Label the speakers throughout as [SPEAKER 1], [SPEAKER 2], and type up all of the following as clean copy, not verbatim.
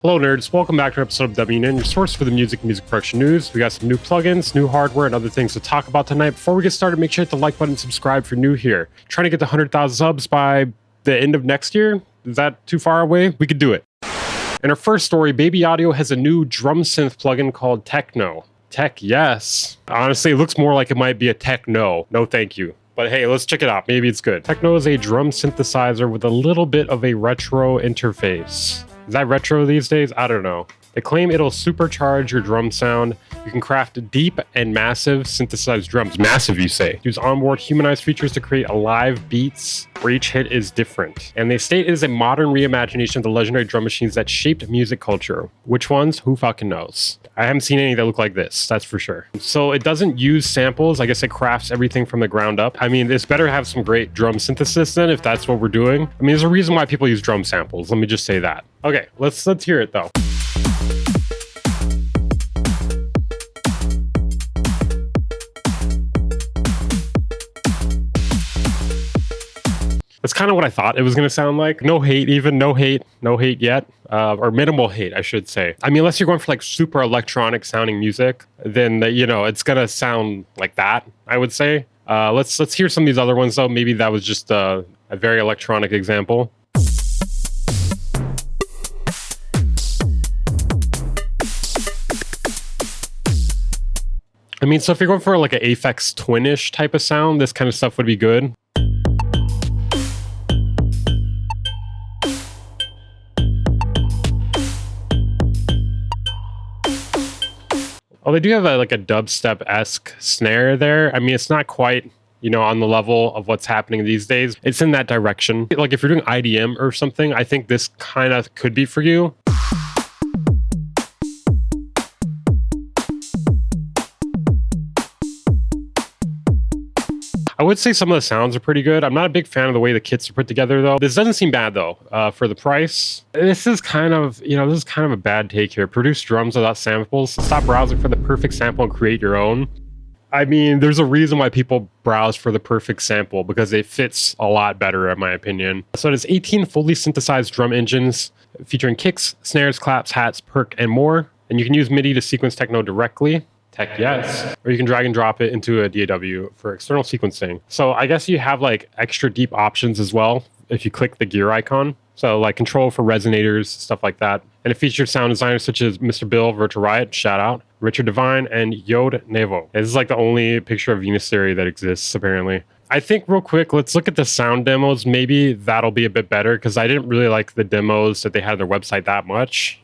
[SPEAKER 1] Hello nerds, welcome back to an episode of MINUIT, your source for the music production news. We got some new plugins, new hardware, and other things to talk about tonight. Before we get started, make sure to hit the like button and subscribe if you're new here. Trying to get to 100,000 subs by the end of next year? Is that too far away? We could do it. In our first story, Baby Audio has a new drum synth plugin called TEKNO. Tech, yes. Honestly, it looks more like it might be a TEKNO. No thank you. But hey, let's check it out. Maybe it's good. TEKNO is a drum synthesizer with a little bit of a retro interface. Is that retro these days? I don't know. They claim it'll supercharge your drum sound. You can craft deep and massive synthesized drums. Massive, you say. Use onboard humanized features to create alive beats where each hit is different. And they state it is a modern reimagination of the legendary drum machines that shaped music culture. Which ones? Who fucking knows? I haven't seen any that look like this, that's for sure. So it doesn't use samples. I guess it crafts everything from the ground up. I mean, it's better to have some great drum synthesis then if that's what we're doing. I mean, there's a reason why people use drum samples. Let me just say that. Okay, let's hear it though. That's kind of what I thought it was going to sound like. No hate even, no hate yet, or minimal hate, I should say. I mean, unless you're going for like super electronic sounding music, then, you know, it's going to sound like that, I would say. Let's hear some of these other ones though. Maybe that was just a very electronic example. I mean, so if you're going for like an Aphex Twin-ish type of sound, this kind of stuff would be good. Oh, they do have like a dubstep-esque snare there. I mean, it's not quite, you know, on the level of what's happening these days. It's in that direction. Like if you're doing IDM or something, I think this kind of could be for you. I would say some of the sounds are pretty good. I'm not a big fan of the way the kits are put together though. This doesn't seem bad though, for the price. This is kind of, you know, this is kind of a bad take here. Produce drums without samples. Stop browsing for the perfect sample and create your own. I mean, there's a reason why people browse for the perfect sample because it fits a lot better in my opinion. So it has 18 fully synthesized drum engines featuring kicks, snares, claps, hats, perk, and more. And you can use MIDI to sequence techno directly. Tech, yes. Or you can drag and drop it into a DAW for external sequencing. So I guess you have like extra deep options as well if you click the gear icon. So like control for resonators, stuff like that. And it features sound designers such as Mr. Bill, Virtual Riot, shout out, Richard Devine, and Yod Nevo. This is like the only picture of Venus Theory that exists apparently. I think real quick, let's look at the sound demos. Maybe that'll be a bit better because I didn't really like the demos that they had on their website that much.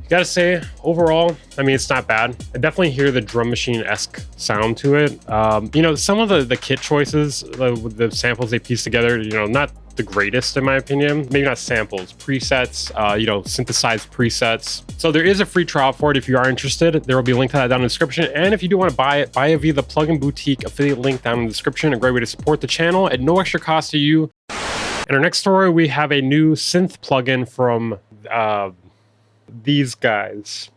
[SPEAKER 1] Gotta say, overall, I mean, it's not bad. I definitely hear the drum machine-esque sound to it. You know, some of the kit choices, the samples they piece together, you know, not the greatest in my opinion. Maybe not samples, presets, you know, synthesized presets. So there is a free trial for it if you are interested. There will be a link to that down in the description. And if you do want to buy it via the Plugin Boutique affiliate link down in the description. A great way to support the channel at no extra cost to you. In our next story, we have a new synth plugin from these guys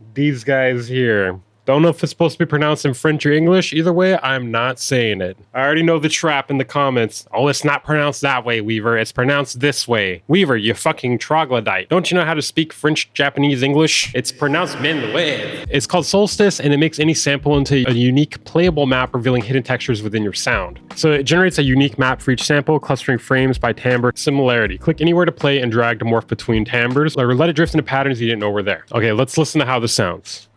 [SPEAKER 1] here. Don't know if it's supposed to be pronounced in French or English. Either way, I'm not saying it. I already know the trap in the comments. Oh, it's not pronounced that way, Weaver. It's pronounced this way. Weaver, you fucking troglodyte. Don't you know how to speak French, Japanese, English? It's pronounced MINUIT. It's called SOLSTICE, and it makes any sample into a unique playable map revealing hidden textures within your sound. So it generates a unique map for each sample, clustering frames by timbre similarity. Click anywhere to play and drag to morph between timbres, or let it drift into patterns you didn't know were there. Okay, let's listen to how this sounds.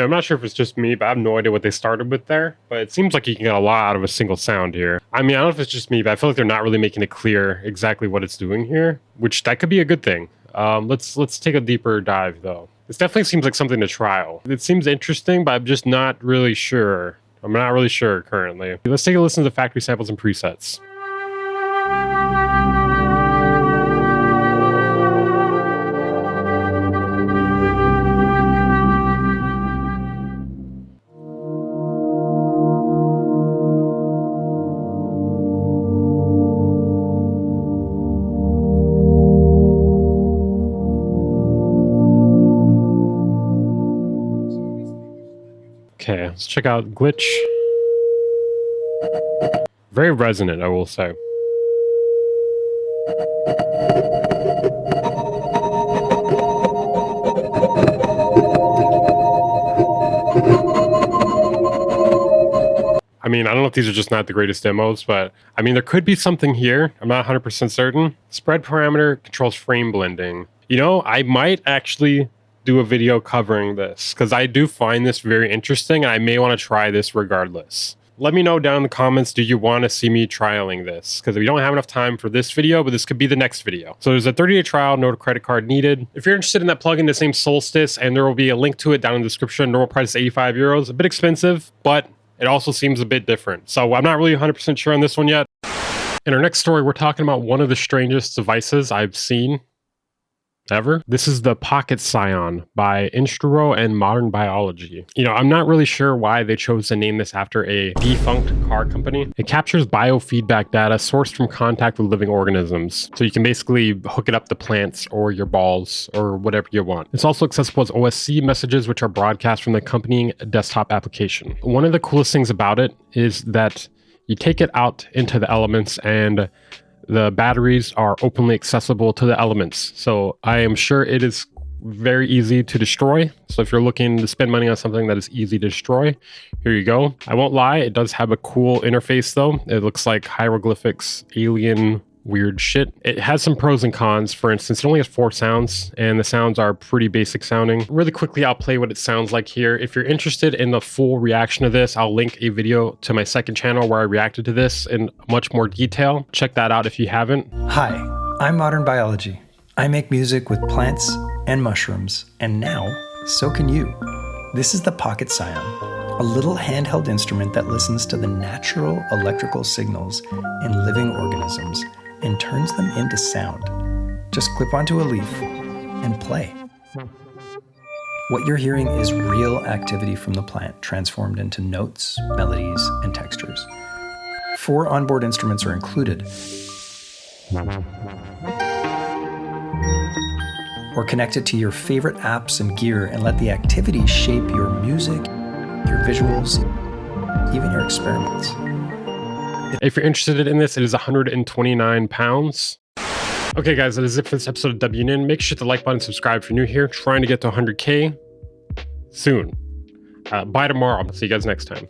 [SPEAKER 1] I'm not sure if it's just me, but I have no idea what they started with there. But it seems like you can get a lot out of a single sound here. I mean, I don't know if it's just me, but I feel like they're not really making it clear exactly what it's doing here, which that could be a good thing. Let's take a deeper dive though. This definitely seems like something to trial. It seems interesting, but I'm just not really sure. I'm not really sure currently. Let's take a listen to the factory samples and presets. Okay, let's check out Glitch. Very resonant, I will say. I mean, I don't know if these are just not the greatest demos, but I mean, there could be something here. I'm not 100% certain. Spread parameter controls frame blending. You know, I might actually do a video covering this because I do find this very interesting and I may want to try this regardless. Let me know down in the comments, do you want to see me trialing this? Because we don't have enough time for this video, but this could be the next video. So there's a 30-day trial, no credit card needed. If you're interested in that plugin, the same SOLSTICE, and there will be a link to it down in the description. Normal price is 85 euros, a bit expensive, but it also seems a bit different. So I'm not really 100% sure on this one yet. In our next story, we're talking about one of the strangest devices I've seen ever. This is the Pocket SCION by INSTRUO and Modern Biology. You know, I'm not really sure why they chose to name this after a defunct car company. It captures biofeedback data sourced from contact with living organisms. So you can basically hook it up to plants or your balls or whatever you want. It's also accessible as OSC messages, which are broadcast from the accompanying desktop application. One of the coolest things about it is that you take it out into the elements and the batteries are openly accessible to the elements. So I am sure it is very easy to destroy. So if you're looking to spend money on something that is easy to destroy, here you go. I won't lie, it does have a cool interface though. It looks like hieroglyphics, alien weird shit. It has some pros and cons. For instance, it only has 4 sounds and the sounds are pretty basic sounding. Really quickly, I'll play what it sounds like here. If you're interested in the full reaction of this, I'll link a video to my second channel where I reacted to this in much more detail. Check that out if you haven't.
[SPEAKER 2] Hi, I'm Modern Biology. I make music with plants and mushrooms, and now so can you. This is the Pocket SCION, a little handheld instrument that listens to the natural electrical signals in living organisms and turns them into sound. Just clip onto a leaf and play. What you're hearing is real activity from the plant transformed into notes, melodies, and textures. 4 onboard instruments are included. Or connect it to your favorite apps and gear and let the activity shape your music, your visuals, even your experiments.
[SPEAKER 1] If you're interested in this, it is £129. Okay, guys, that is it for this episode of WN. Make sure to like button, subscribe if you're new here. Trying to get to 100K soon. By tomorrow. See you guys next time.